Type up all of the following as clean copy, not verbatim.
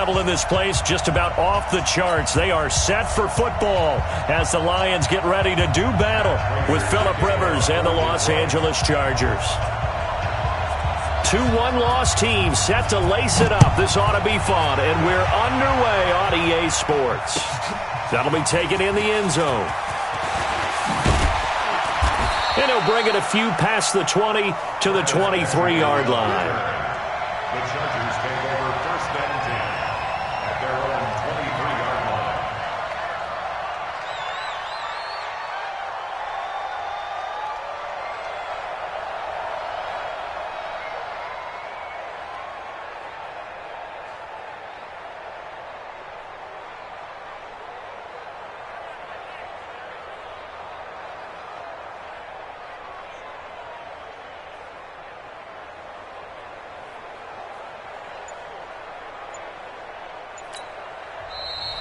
level in this place just about off the charts. They are set for football as the Lions get ready to do battle with Phillip Rivers and the Los Angeles Chargers. 2-1 loss teams set to lace it up. This ought to be fun, and we're underway on EA Sports. That'll be taken in the end zone. And he'll bring it a few past the 20 to the 23-yard line. The Chargers take over first and 10 at their own 23-yard line.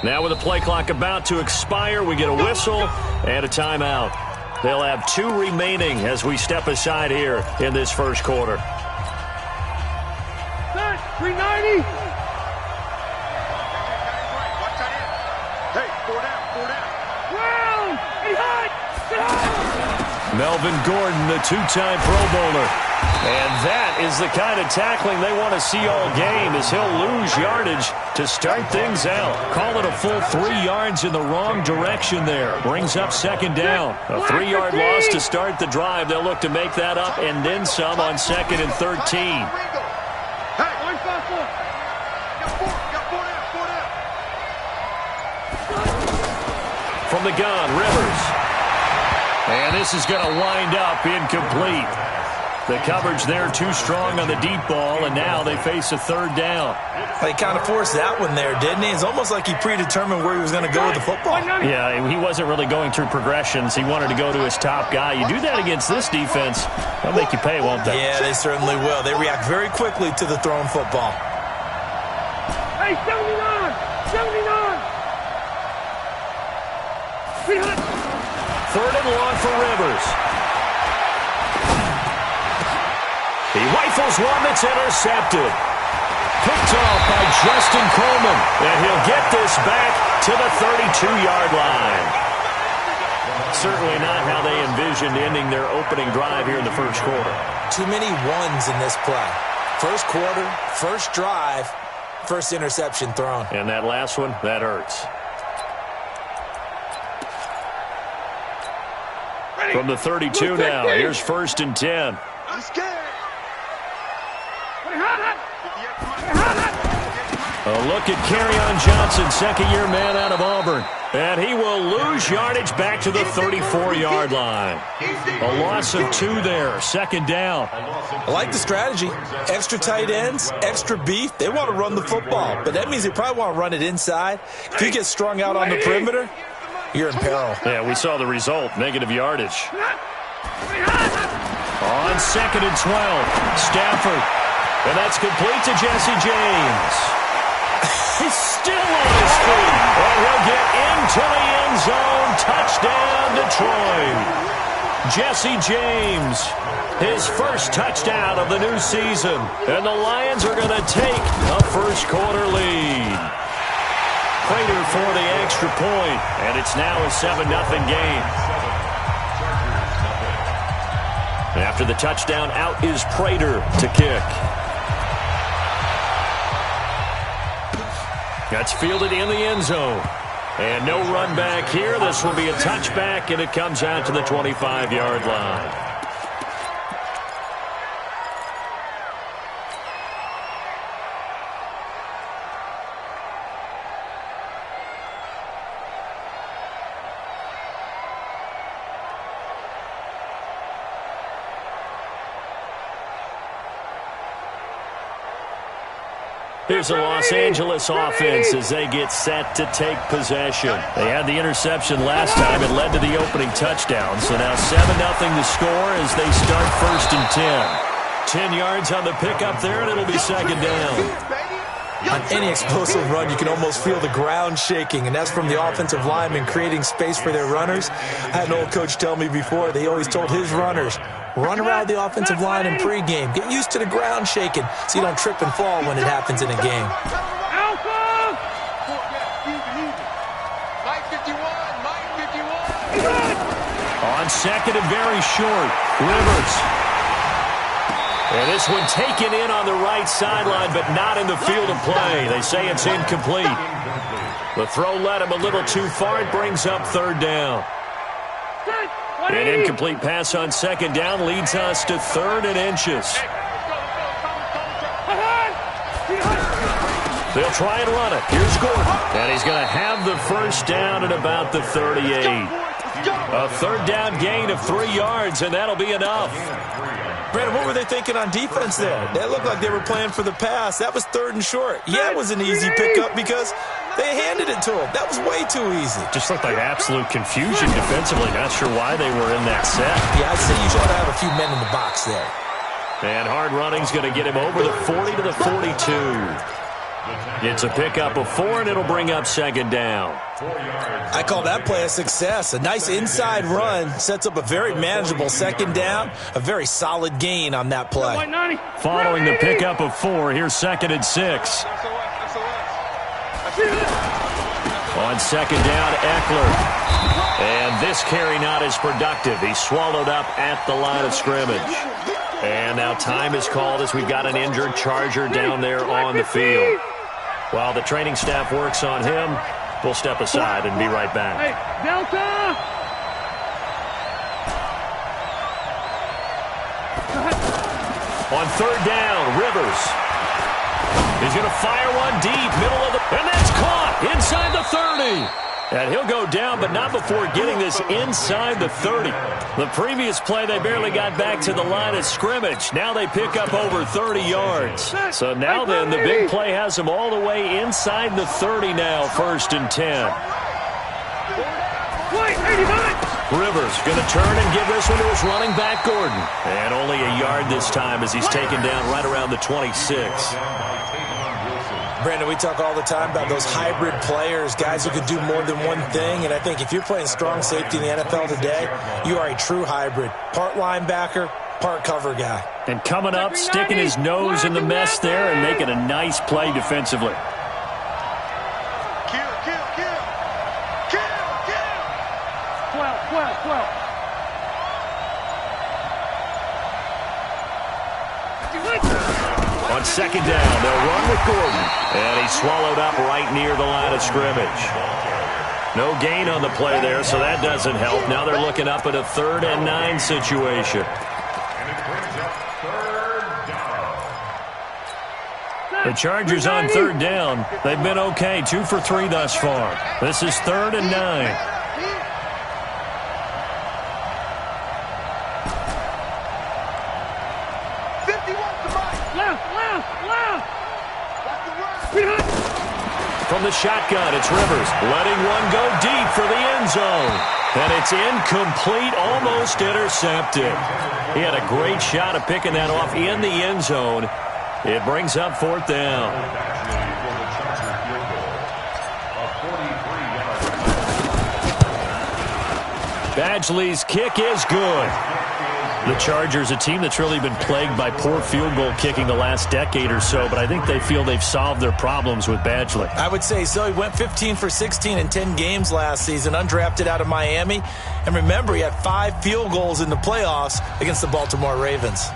Now with the play clock about to expire, we get a whistle and a timeout. They'll have 2 remaining as we step aside here in this first quarter. 390. Hey, 4 down. Well, he hot. Melvin Gordon, the 2-time Pro Bowler. And that is the kind of tackling they want to see all game, as he'll lose yardage to start things out. Call it a full 3 yards in the wrong direction there. Brings up second down. A 3-yard loss to start the drive. They'll look to make that up and then some on 2nd and 13. From the gun, Rivers. And this is going to wind up incomplete. The coverage there too strong on the deep ball, and now they face a 3rd down. He kind of forced that one there, didn't he? It's almost like he predetermined where he was going to go with the football. Yeah, he wasn't really going through progressions. He wanted to go to his top guy. You do that against this defense, they'll make you pay, won't they? Yeah, they certainly will. They react very quickly to the thrown football. Hey, 79! 79! 3rd and long for Rivers. He rifles one that's intercepted. Picked off by Justin Coleman. And he'll get this back to the 32-yard line. Certainly not how they envisioned ending their opening drive here in the first quarter. Too many ones in this play. First quarter, first drive, first interception thrown. And that last one, that hurts. From the 32 now, here's 1st and 10. A look at Kerryon Johnson, 2nd-year man out of Auburn. And he will lose yardage back to the 34-yard line. A loss of 2 there, 2nd down. I like the strategy. Extra tight ends, extra beef. They want to run the football, but that means they probably want to run it inside. If you get strung out on the perimeter, you're in peril. Yeah, we saw the result, negative yardage. On 2nd and 12, Stafford. And that's complete to Jesse James. He's still on his feet. And he'll get into the end zone. Touchdown, Detroit. Jesse James, his first touchdown of the new season. And the Lions are going to take a first quarter lead. Prater for the extra point. And it's now a 7-0 game. After the touchdown, out is Prater to kick. That's fielded in the end zone. And no run back here. This will be a touchback, and it comes out to the 25-yard line. Here's the Los Angeles offense as they get set to take possession. They had the interception last time. It led to the opening touchdown. So now 7-0 to score as they start 1st and 10. 10 yards on the pickup there, and it'll be 2nd down. On any explosive run, you can almost feel the ground shaking, and that's from the offensive linemen creating space for their runners. I had an old coach tell me before, they always told his runners, run around the offensive line in pregame. Get used to the ground shaking so you don't trip and fall when it happens in a game. Alpha! On second and very short, Rivers. And this one taken in on the right sideline, but not in the field of play. They say it's incomplete. The throw led him a little too far. It brings up third down. An incomplete pass on second down leads us to third and inches. They'll try and run it. Here's Gordon. And he's going to have the first down at about the 38. A third down gain of 3 yards, and that'll be enough. Brandon, what were they thinking on defense there? That looked like they were playing for the pass. That was third and short. Yeah, it was an easy pickup because they handed it to him. That was way too easy. Just looked like absolute confusion defensively. Not sure why they were in that set. Yeah, I'd say you should have a few men in the box there. And hard running's going to get him over the 40 to the 42. It's a pickup of 4, and it'll bring up second down. I call that play a success. A nice inside run sets up a very manageable second down. A very solid gain on that play. Following the pickup of 4, here's second and 6. On second down, Eckler. And this carry not as productive. He's swallowed up at the line of scrimmage. And now time is called as we've got an injured Charger down there on the field. While the training staff works on him, we'll step aside and be right back. Hey, Delta! On third down, Rivers. He's going to fire one deep, middle of the... And that's caught inside the 30. And he'll go down, but not before getting this inside the 30. The previous play, they barely got back to the line of scrimmage. Now they pick up over 30 yards. So now then, the big play has them all the way inside the 30 now, first and 10. Rivers going to turn and give this one to his running back, Gordon. And only a yard this time as he's taken down right around the 26. Brandon, we talk all the time about those hybrid players, guys who could do more than one thing. And I think if you're playing strong safety in the NFL today, you are a true hybrid. Part linebacker, part cover guy. And coming up, sticking his nose in the mess there and making a nice play defensively. On second down, they'll run with Gordon. And he's swallowed up right near the line of scrimmage. No gain on the play there, so that doesn't help. Now they're looking up at a 3rd and 9 situation. The Chargers on third down. They've been okay, 2 for 3 thus far. This is 3rd and 9. From the shotgun, it's Rivers letting one go deep for the end zone. And it's incomplete, almost intercepted. He had a great shot at picking that off in the end zone. It brings up 4th down. Badgley's kick is good. The Chargers, a team that's really been plagued by poor field goal kicking the last decade or so, but I think they feel they've solved their problems with Badgley. I would say so. He went 15 for 16 in 10 games last season, undrafted out of Miami. And remember, he had 5 field goals in the playoffs against the Baltimore Ravens.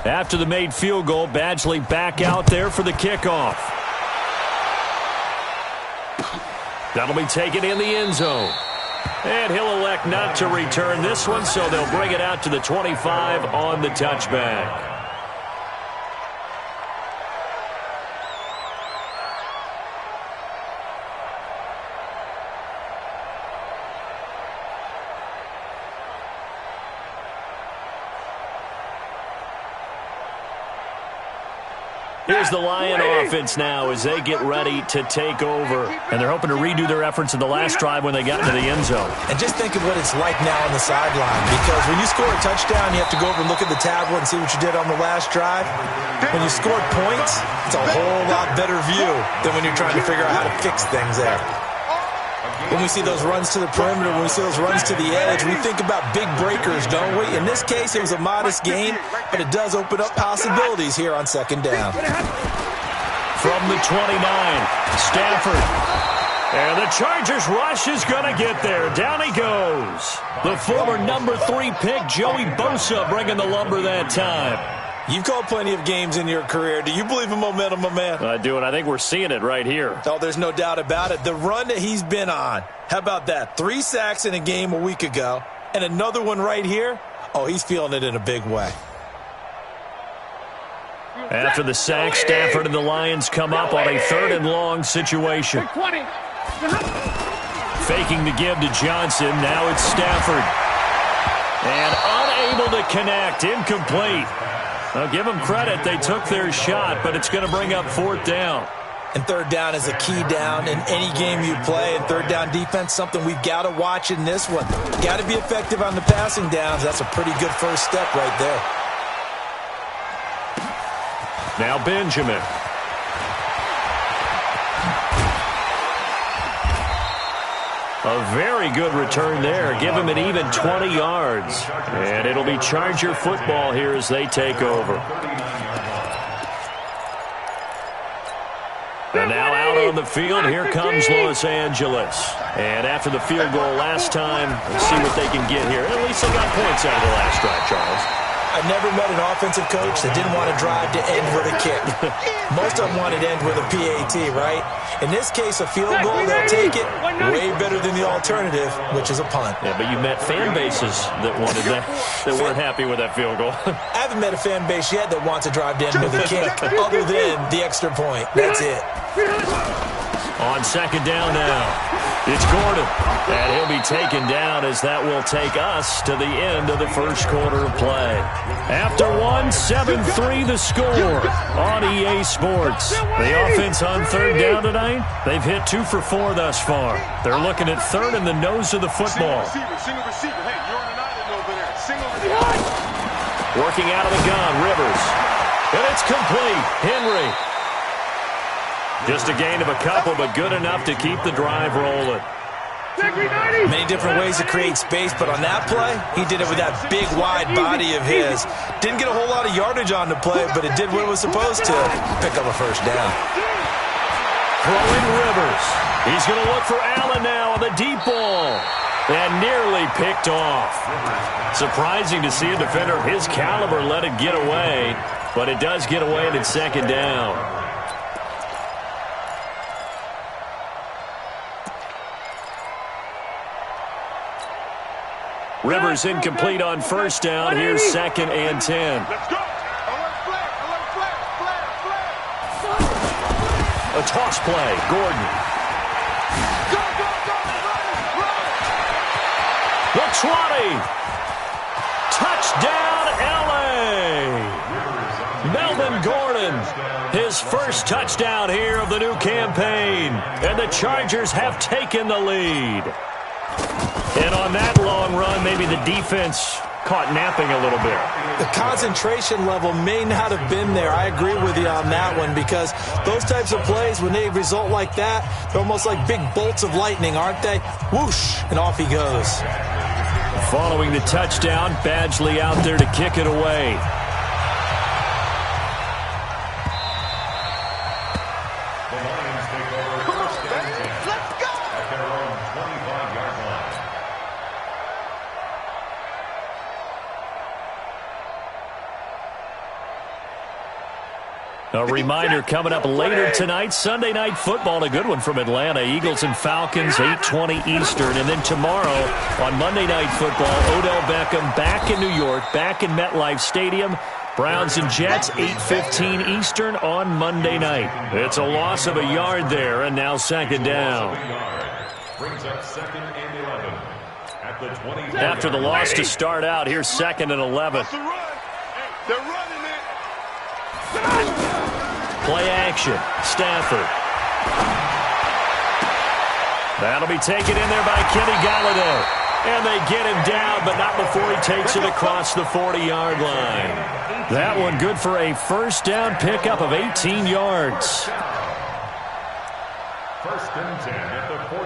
After the made field goal, Badgley back out there for the kickoff. That'll be taken in the end zone. And he'll elect not to return this one, so they'll bring it out to the 25 on the touchback. Here's the Lion offense now as they get ready to take over. And they're hoping to redo their efforts in the last drive when they got into the end zone. And just think of what it's like now on the sideline, because when you score a touchdown, you have to go over and look at the tablet and see what you did on the last drive. When you scored points, it's a whole lot better view than when you're trying to figure out how to fix things there. When we see those runs to the perimeter, when we see those runs to the edge, we think about big breakers, don't we? In this case, it was a modest gain, but it does open up possibilities here on second down. From the 29, Stafford. And the Chargers rush is going to get there. Down he goes. The former number 3 pick, Joey Bosa, bringing the lumber that time. You've called plenty of games in your career. Do you believe in momentum, my man? I do, and I think we're seeing it right here. Oh, there's no doubt about it. The run that he's been on. How about that? 3 sacks in a game a week ago, and another one right here. Oh, he's feeling it in a big way. After the sack, Stafford and the Lions come up on a 3rd and long situation. Faking the give to Johnson. Now it's Stafford. And unable to connect. Incomplete. Now, give them credit. They took their shot, but it's going to bring up 4th down. And 3rd down is a key down in any game you play. And 3rd down defense, something we've got to watch in this one. Got to be effective on the passing downs. That's a pretty good first step right there. Now Benjamin. A very good return there. Give him an even 20 yards. And it'll be Charger football here as they take over. And now out on the field, here comes Los Angeles. And after the field goal last time, let's see what they can get here. At least they got points out of the last drive, Charles. I've never met an offensive coach that didn't want to drive to end with a kick. Most of them wanted to end with a PAT, right? In this case, a field goal, they'll take it. Way better than the alternative, which is a punt. Yeah, but you met fan bases that wanted that, that weren't happy with that field goal. I haven't met a fan base yet that wants to drive to end with a kick, other than the extra point. That's it. On 2nd down now, it's Gordon. And he'll be taken down as that will take us to the end of the first quarter of play. After 1, 7-3 the score on EA Sports. The offense on 3rd down tonight, they've hit 2 for 4 thus far. They're looking at 3rd in the nose of the football. Working out of the gun, Rivers. And it's complete. Henry. Just a gain of a couple, but good enough to keep the drive rolling. Many different ways to create space, but on that play, he did it with that big, wide body of his. Didn't get a whole lot of yardage on the play, but it did what it was supposed to. Pick up a 1st down. Throwing Rivers. He's going to look for Allen now on the deep ball. And nearly picked off. Surprising to see a defender of his caliber let it get away, but it does get away and it's 2nd down. Rivers incomplete on 1st down. Here's 2nd and 10. A toss play. Gordon. The 20. Touchdown, L.A. Melvin Gordon. His first touchdown here of the new campaign. And the Chargers have taken the lead. And on that long run, maybe the defense caught napping a little bit. The concentration level may not have been there. I agree with you on that one, because those types of plays, when they result like that, they're almost like big bolts of lightning, aren't they? Whoosh, and off he goes. Following the touchdown, Badgley out there to kick it away. A reminder coming up later tonight, Sunday Night Football, a good one from Atlanta. Eagles and Falcons, 8:20 Eastern. And then tomorrow on Monday Night Football, Odell Beckham back in New York, back in MetLife Stadium. Browns and Jets, 8:15 Eastern on Monday night. It's a loss of a yard there, and now 2nd down. Brings up 2nd and 11 at the 20. After the loss to start out, here's 2nd and 11. They're running it. Play action. Stafford. That'll be taken in there by Kenny Golladay. And they get him down, but not before he takes it across the 40-yard line. That one good for a first down pickup of 18 yards. First and 10 at the 40.